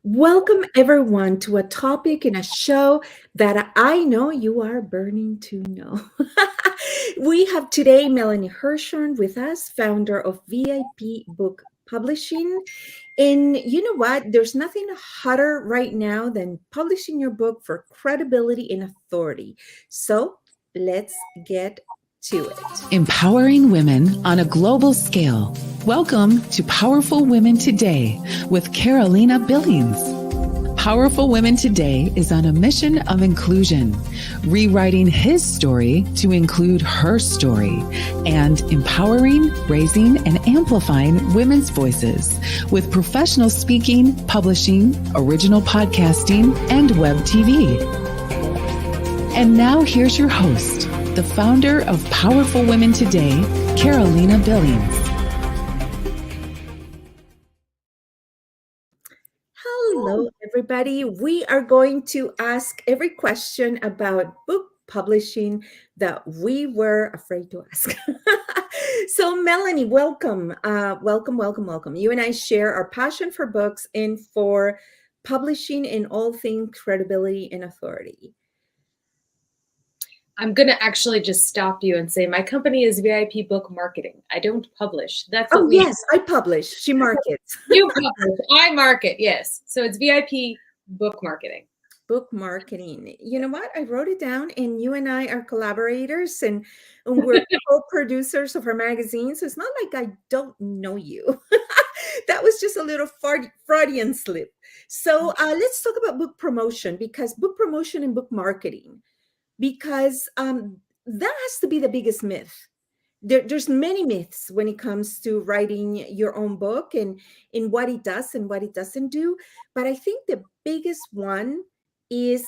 Welcome, everyone, to a topic in a show that I know you are burning to know. We have today Melanie Herschorn with us, founder of VIP Book Publishing. And you know what? There's nothing hotter right now than publishing your book for credibility and authority. So let's get to it. Empowering women on a global scale. Welcome to Powerful Women Today with Carolina Billings. Powerful Women Today is on a mission of inclusion, rewriting his story to include her story, and empowering, raising, and amplifying women's voices with professional speaking, publishing, original podcasting, and web TV. And now here's your host, the founder of Powerful Women Today, Carolina Billings. Hello, everybody. We are going to ask every question about book publishing that we were afraid to ask. So, Melanie, welcome. Welcome. You and I share our passion for books and for publishing in all things credibility and authority. I'm going to actually just stop you and say my company is VIP Book Marketing. I don't publish. That's what yes, I publish. She markets. You publish. I market, yes. So it's VIP Book Marketing. Book marketing. You know what? I wrote it down, and you and I are collaborators, and we're co-producers of our magazine. So it's not like I don't know you. That was just a little Freudian slip. So let's talk about book promotion, because book promotion and book marketing, because that has to be the biggest myth. There's many myths when it comes to writing your own book and in what it does and what it doesn't do. But I think the biggest one is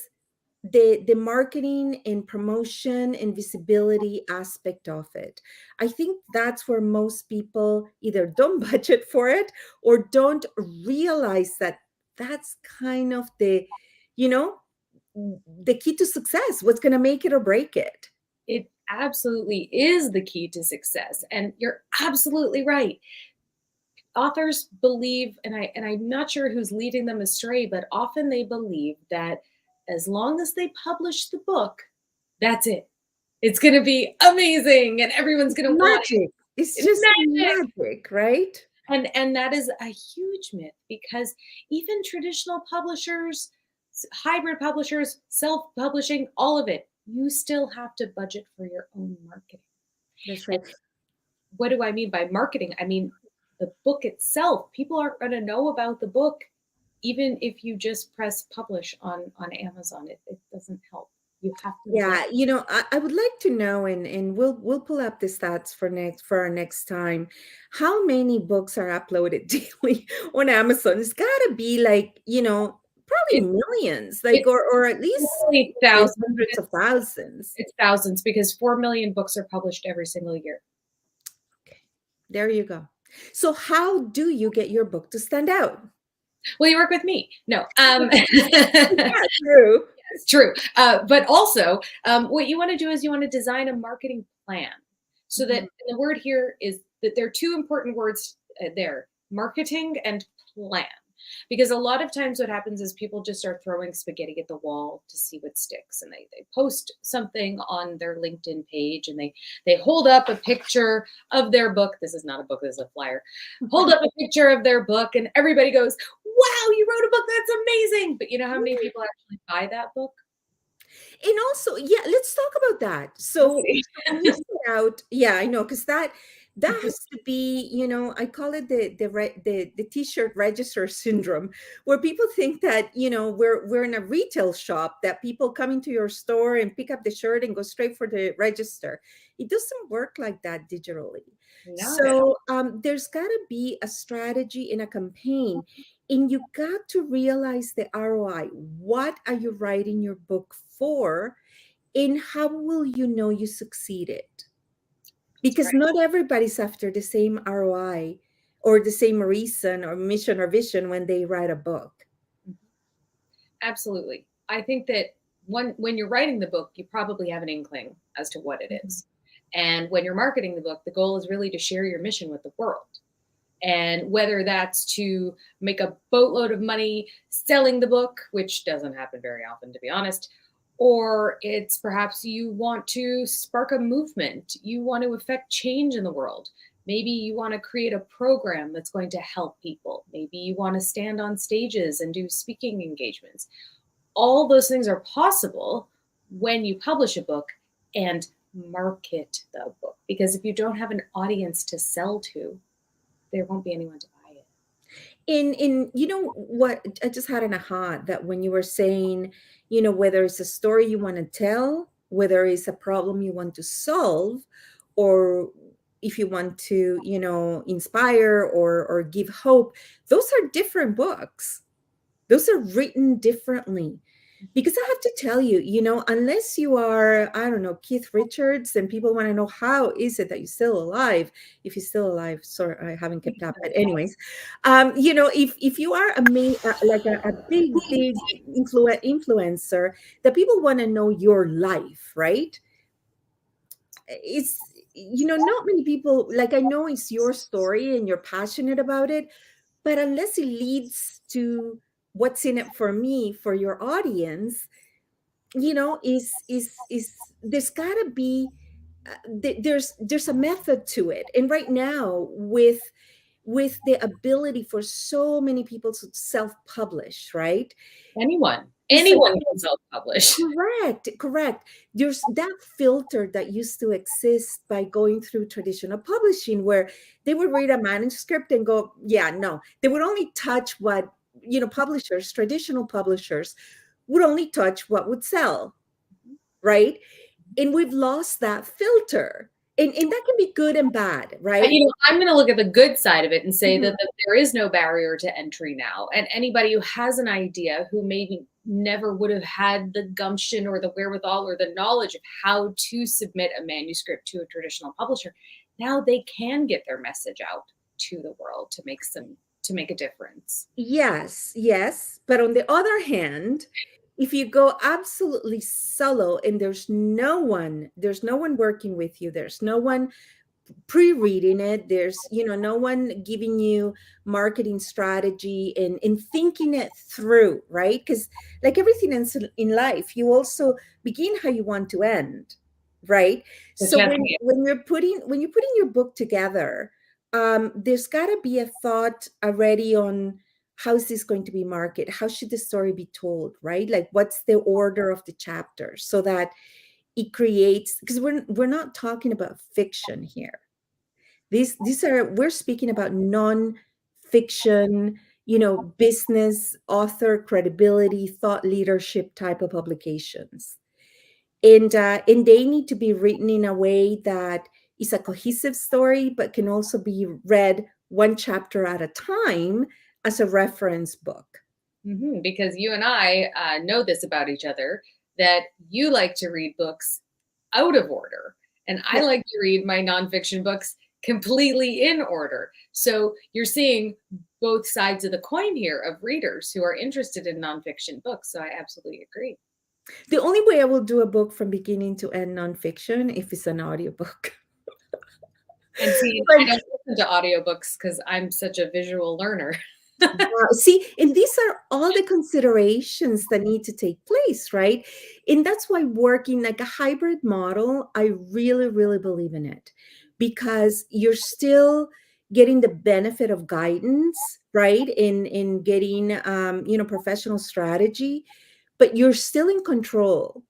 the marketing and promotion and visibility aspect of it. I think that's where most people either don't budget for it or don't realize that that's kind of the key to success, what's going to make it or break it. It absolutely is the key to success. And you're absolutely right. Authors believe, and I'm not sure who's leading them astray, but often they believe that as long as they publish the book, that's it. It's going to be amazing and everyone's going to want it. It's just magic, right? And that is a huge myth, because even traditional publishers, hybrid publishers, self-publishing, all of it, you still have to budget for your own marketing. That's right. And what do I mean by marketing? I mean, the book itself. People aren't going to know about the book, even if you just press publish on Amazon. It doesn't help. You have to. Yeah, I would like to know, and we'll pull up the stats for our next time. How many books are uploaded daily on Amazon? It's got to be like, probably millions, like or at least thousands, hundreds of thousands. It's thousands, because 4 million books are published every single year. Okay, there you go. So how do you get your book to stand out? Well, you work with me. No. Yeah, true. It's true. But also, what you want to do is you want to design a marketing plan. So that the word here is that there are two important words there: marketing and plan. Because a lot of times what happens is people just start throwing spaghetti at the wall to see what sticks. And they post something on their LinkedIn page, and they hold up a picture of their book. This is not a book, this is a flyer. Hold up a picture of their book, and everybody goes, wow, you wrote a book, that's amazing. But you know how many people actually buy that book? And also, let's talk about that. So when you set out, I know, because that has to be, I call it the t-shirt register syndrome, where people think that, we're in a retail shop, that people come into your store and pick up the shirt and go straight for the register. It doesn't work like that digitally. No. So there's got to be a strategy in a campaign, and you got to realize the ROI. What are you writing your book for, and how will you know you succeeded? Because not everybody's after the same ROI or the same reason or mission or vision when they write a book. Absolutely. I think that when you're writing the book, you probably have an inkling as to what it is. And when you're marketing the book, the goal is really to share your mission with the world. And whether that's to make a boatload of money selling the book, which doesn't happen very often, to be honest, or it's perhaps you want to spark a movement, you want to affect change in the world. Maybe you want to create a program that's going to help people. Maybe you want to stand on stages and do speaking engagements. All those things are possible when you publish a book and market the book. Because if you don't have an audience to sell to, there won't be anyone to buy it. In you know what, I just had an aha that when you were saying, whether it's a story you want to tell, whether it's a problem you want to solve, or if you want to, inspire or give hope, those are different books. Those are written differently. Because I have to tell you, unless you are, I don't know, Keith Richards, and people want to know how is it that you're still alive. If you're still alive, sorry, I haven't kept up. But anyways, if you are like a big influencer, that people want to know your life, right? It's not many people, like, I know it's your story and you're passionate about it, but unless it leads to what's in it for me, for your audience, is there's got to be there's a method to it. And right now, with the ability for so many people to self-publish, right? Anyone can self-publish. Correct. There's that filter that used to exist by going through traditional publishing, where they would read a manuscript and go, yeah, no. They would only touch what, traditional publishers would only touch what would sell, right? And we've lost that filter. And that can be good and bad, right? I'm going to look at the good side of it and say Mhm. that there is no barrier to entry now. And anybody who has an idea, who maybe never would have had the gumption or the wherewithal or the knowledge of how to submit a manuscript to a traditional publisher, now they can get their message out to the world to make a difference. Yes. But on the other hand, if you go absolutely solo and there's no one working with you, there's no one pre-reading it, there's no one giving you marketing strategy and thinking it through, right? Because like everything in life, you also begin how you want to end, right? So when you're putting your book together, there's got to be a thought already on how is this going to be marketed, how should the story be told, right? Like, what's the order of the chapters, so that it creates, because we're not talking about fiction here. We're speaking about non-fiction, business, author credibility, thought leadership type of publications. And they need to be written in a way that is a cohesive story, but can also be read one chapter at a time as a reference book. Mm-hmm, because you and I know this about each other, that you like to read books out of order, and I like to read my nonfiction books completely in order. So you're seeing both sides of the coin here of readers who are interested in nonfiction books. So I absolutely agree. The only way I will do a book from beginning to end nonfiction if it's an audiobook. And see, I don't listen to audiobooks because I'm such a visual learner. See, and these are all the considerations that need to take place, right? And that's why working like a hybrid model, I really, really believe in it, because you're still getting the benefit of guidance, right? In getting, professional strategy, but you're still in control,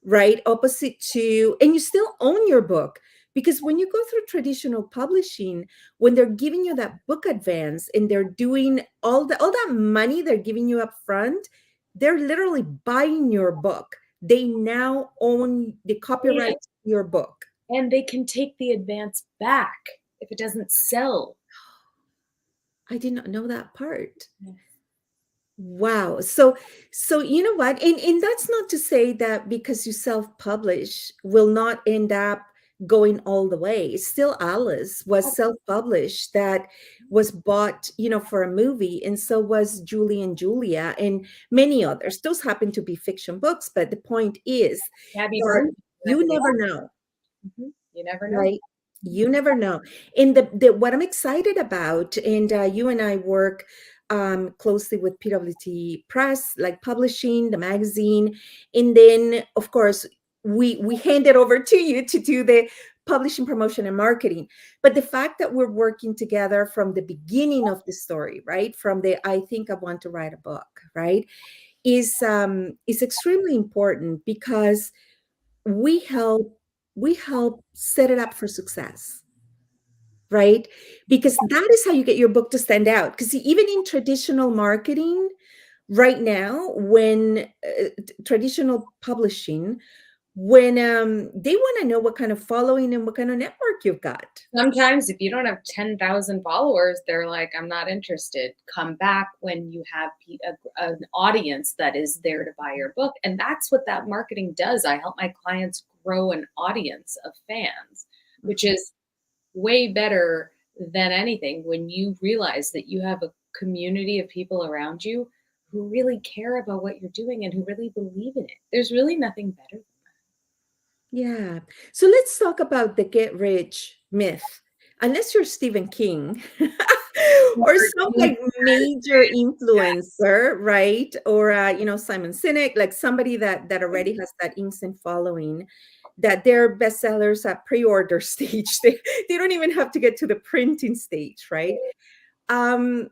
right? Opposite to, and you still own your book. Because when you go through traditional publishing, when they're giving you that book advance and they're doing all that money they're giving you up front, they're literally buying your book. They now own the copyright to your book. And they can take the advance back if it doesn't sell. I did not know that part. Wow. So you know what? And that's not to say that because you self-publish will not end up going all the way. Still, Alice was self-published, that was bought, for a movie, and so was Julie and Julia and many others. Those happen to be fiction books, but the point is, Abby you never know. You never know. Right? You never know. And the what I'm excited about, and you and I work closely with PWT Press, like publishing the magazine, and then of course we hand it over to you to do the publishing, promotion, and marketing. But the fact that we're working together from the beginning of the story, right, from the I think I want to write a book, right, is extremely important because we help we help set it up for success, right? Because that is how you get your book to stand out. Because even in traditional marketing right now, when traditional publishing, when they want to know what kind of following and what kind of network you've got. Sometimes if you don't have 10,000 followers, they're like, I'm not interested. Come back when you have an audience that is there to buy your book. And that's what that marketing does. I help my clients grow an audience of fans, which is way better than anything when you realize that you have a community of people around you who really care about what you're doing and who really believe in it. There's really nothing better. Yeah. So let's talk about the get rich myth. Unless you're Stephen King or some like major influencer, right? Or Simon Sinek, like somebody that already has that instant following, that their bestsellers at pre-order stage. They don't even have to get to the printing stage, right? Um,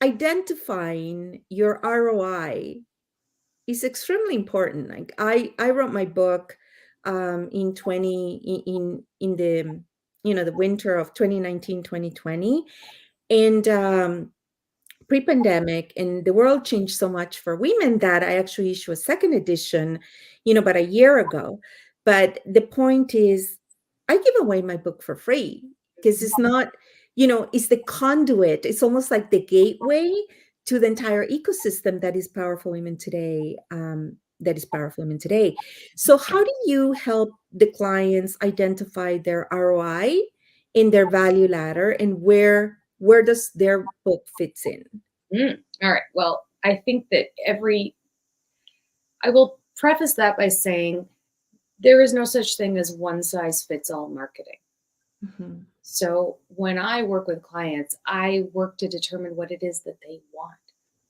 Identifying your ROI is extremely important. Like I wrote my book in 20 in the the winter of 2019 2020, and pre-pandemic, and the world changed so much for women that I actually issued a second edition about a year ago. But the point is, I give away my book for free because it's not, it's the conduit. It's almost like the gateway to the entire ecosystem that is Powerful Women Today. So how do you help the clients identify their ROI in their value ladder, and where does their book fits in? All right. Well, I think that I will preface that by saying there is no such thing as one size fits all marketing. Mhm. So when I work with clients, I work to determine what it is that they want.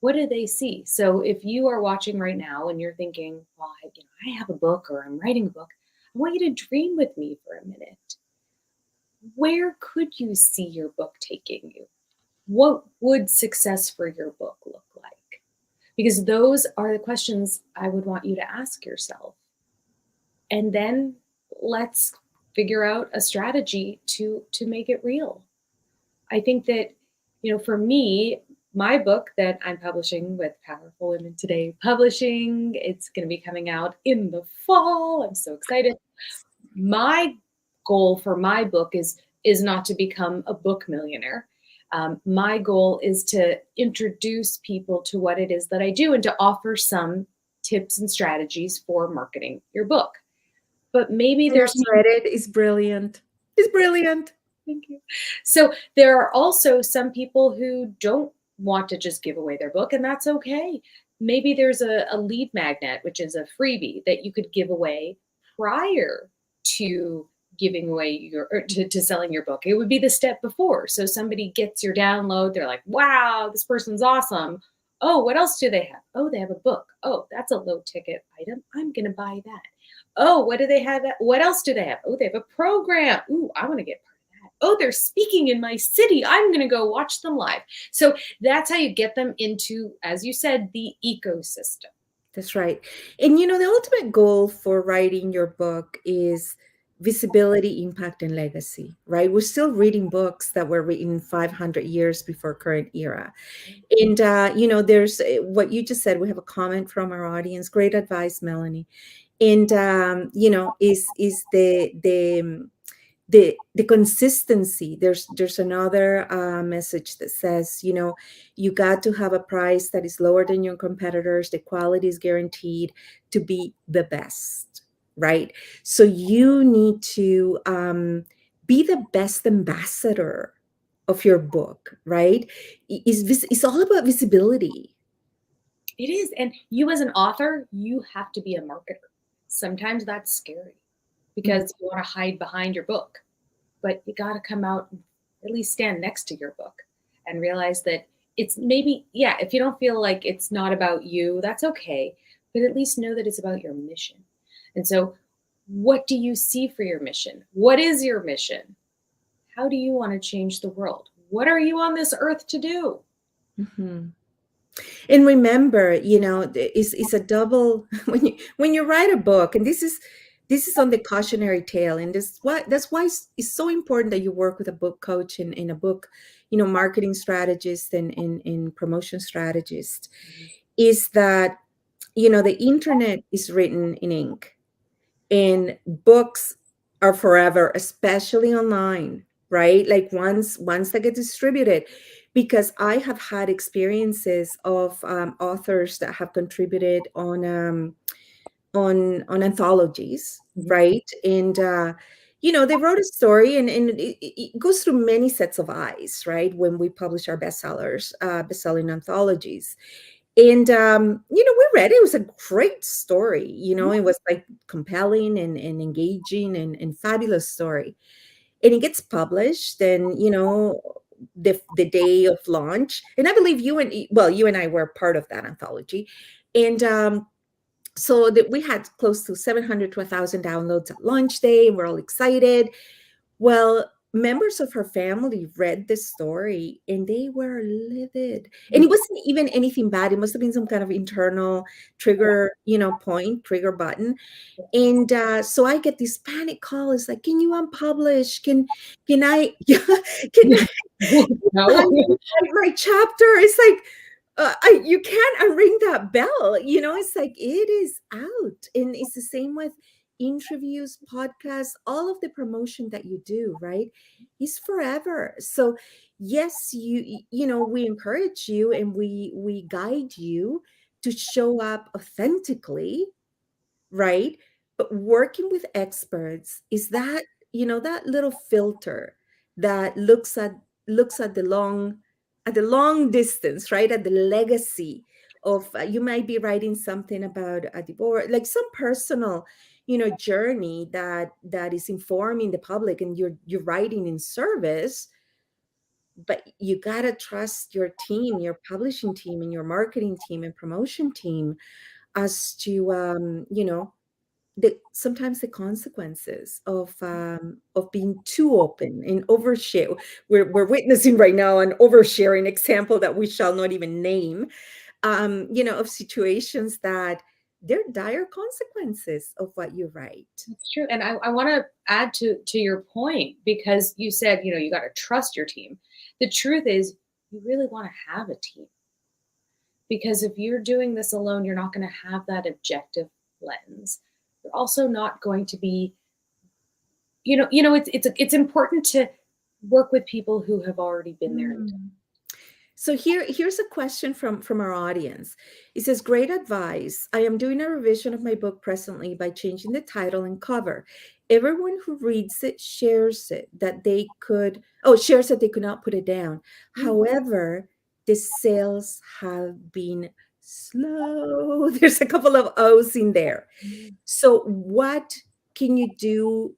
What do they see? So if you are watching right now and you're thinking, well, I have a book or I'm writing a book, I want you to dream with me for a minute. Where could you see your book taking you? What would success for your book look like? Because those are the questions I would want you to ask yourself. And then let's figure out a strategy to make it real. I think that, for me, my book that I'm publishing with Powerful Women Today Publishing, it's going to be coming out in the fall. I'm so excited. My goal for my book is not to become a book millionaire. My goal is to introduce people to what it is that I do and to offer some tips and strategies for marketing your book. But maybe I there's have read it. It's brilliant. It's brilliant. Thank you. So there are also some people who don't want to just give away their book, and that's okay. Maybe there's a lead magnet, which is a freebie that you could give away prior to giving away to selling your book. It would be the step before. So somebody gets your download, they're like, wow, this person's awesome. Oh, what else do they have? Oh, they have a book. Oh, that's a low ticket item. I'm going to buy that. Oh, what do they have? What else do they have? Oh, they have a program. Ooh, I want to get part of that. Oh, they're speaking in my city. I'm going to go watch them live. So that's how you get them into, as you said, the ecosystem. That's right. And the ultimate goal for writing your book is visibility, impact, and legacy, right? We're still reading books that were written 500 years before current era. And, there's what you just said. We have a comment from our audience. Great advice, Melanie. And, is the consistency. There's another message that says, you got to have a price that is lower than your competitors. The quality is guaranteed to be the best, right? So you need to be the best ambassador of your book, right? It's all about visibility. It is. And you as an author, you have to be a marketer. Sometimes that's scary because you want to hide behind your book. but you got to come out and at least stand next to your book and realize that it's maybe, yeah, if you don't feel like it's not about you, that's okay. But at least know that it's about your mission. And so, what do you see for your mission? What is your mission? How do you want to change the world? What are you on this earth to do? Mhm. And remember, it's a double when you write a book, and this is on the cautionary tale, and that's why it's so important that you work with a book coach and a book, marketing strategist and promotion strategist, is that the internet is written in ink, and books are forever, especially online, right? Like once they get distributed, because I have had experiences of authors that have contributed on anthologies, Mhm. right? And they wrote a story, and it goes through many sets of eyes, right? When we publish our bestsellers, best-selling anthologies, and we read it. It was a great story. It was like compelling and engaging and fabulous story. And it gets published, and the day of launch. And I believe you and I were part of that anthology. And so that we had close to 700 to 1,000 downloads at launch day, and we're all excited. Well, members of her family read the story and they were livid. And it wasn't even anything bad. It must have been some kind of internal trigger, trigger button. And so I get this panic call. It's like, can you unpublish? Can I can I No. unwrite my chapter? It's like you can't unring that bell. It's like it is out. And it's the same with interviews, podcasts, all of the promotion that you do, right? Is forever. So yes, we encourage you and we guide you to show up authentically, right? But working with experts is that little filter that looks at the long distance, right? At the legacy of you might be writing something about a divorce, like some personal, journey that is informing the public, and you're writing in service. But you gotta trust your team, your publishing team, and your marketing team and promotion team as to sometimes the consequences of being too open and overshare. We're witnessing right now an oversharing example that we shall not even name, of situations that they're dire consequences of what you write. It's true. And I want to add to your point, because you said, you got to trust your team. The truth is, you really want to have a team, because if you're doing this alone, you're not going to have that objective lens. You're also not going to be, it's important to work with people who have already been there. Mm. So here's a question from our audience. It says, great advice. I am doing a revision of my book presently by changing the title and cover. Everyone who reads it shares that they could not put it down. However, the sales have been slow. There's a couple of O's in there. So what can you do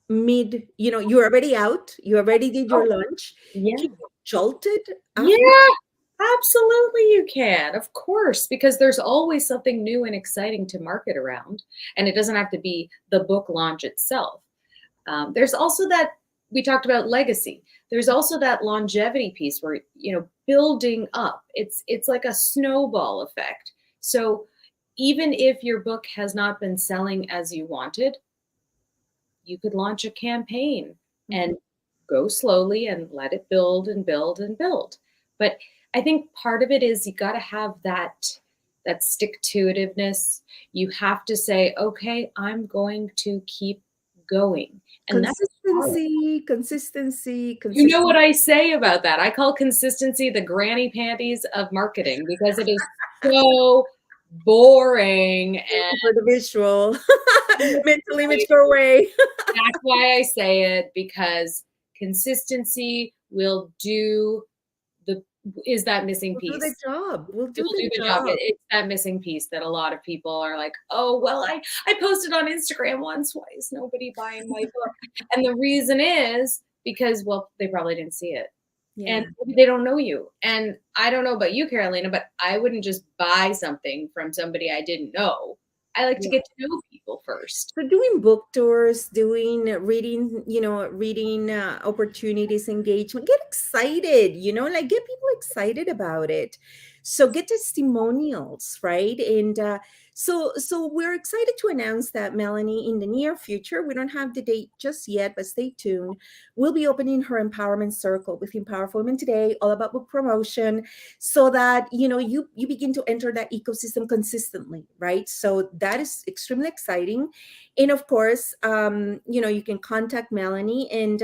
you're already out, you already did Oh, your lunch. yeah. Can you jolt it after? Yeah, absolutely you can. Of course, because there's always something new and exciting to market around, and it doesn't have to be the book launch itself. There's also that we talked about legacy. There's also that longevity piece where, building up. It's like a snowball effect. So even if your book has not been selling as you wanted, you could launch a campaign Mhm. and go slowly and let it build and build and build. But I think part of it is you got to have that stick to itiveness. You have to say, okay, I'm going to keep going. And that's hard. Consistency, You know what consistency. I say about that? I call consistency the granny panties of marketing, because it is so boring. And For the visual. Mental image, go away. that's why I say it, because consistency will do is that missing We'll do the piece. job. We'll It do will do the the job. job. It's that missing piece that a lot of people are like, "Oh, well, I posted on Instagram once. Why is nobody buying my book?" And the reason is because, well, they probably didn't see it, and Yeah. maybe they don't know you. And I don't know about you, Carolina, but I wouldn't just buy something from somebody I didn't know. I like to Yeah. get to know people first. So doing book tours, doing reading, reading opportunities, engagement, get excited, like get people excited about it. So get testimonials, right? And so we're excited to announce that, Melanie, in the near future, we don't have the date just yet, but stay tuned. We'll be opening her empowerment circle with Empowerful Women Today, all about book promotion, so that you begin to enter that ecosystem consistently, right? So that is extremely exciting. And of course, you can contact Melanie, and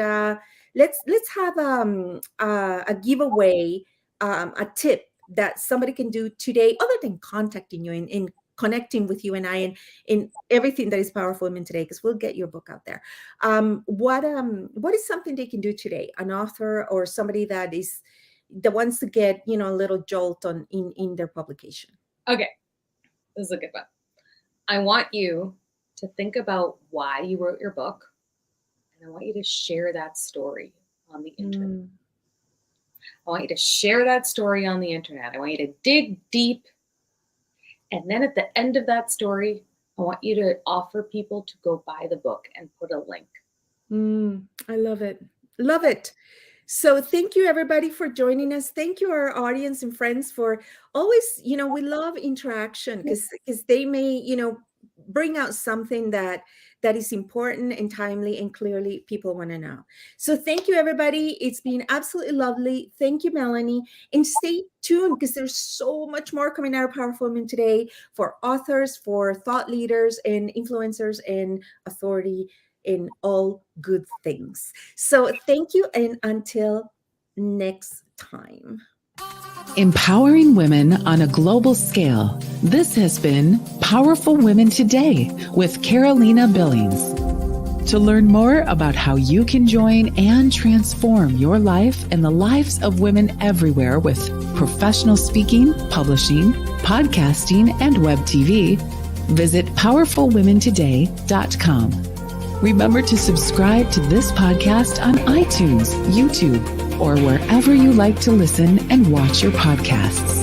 let's have a giveaway, a tip that somebody can do today, other than contacting you and connecting with you and I, and in everything that is Powerful Women Today, because we'll get your book out there. What is something they can do today? An author or somebody that wants to get a little jolt on in their publication. Okay, this is a good one. I want you to think about why you wrote your book, and I want you to share that story on the internet. I want you to share that story on the internet. I want you to dig deep. And then at the end of that story, I want you to offer people to go buy the book and put a link. I love it. Love it. So thank you, everybody, for joining us. Thank you, our audience and friends, for always, we love interaction, because they may, bring out something that is important and timely and clearly people want to know. So thank you, everybody. It's been absolutely lovely. Thank you, Melanie. And stay tuned, because there's so much more coming out of Powerful Women Today for authors, for thought leaders and influencers and authority in all good things. So thank you, and until next time. Empowering women on a global scale. This has been Powerful Women Today with Carolina Billings. To learn more about how you can join and transform your life and the lives of women everywhere with professional speaking, publishing, podcasting, and web TV, visit powerfulwomentoday.com. Remember to subscribe to this podcast on iTunes, YouTube, or wherever you like to listen and watch your podcasts.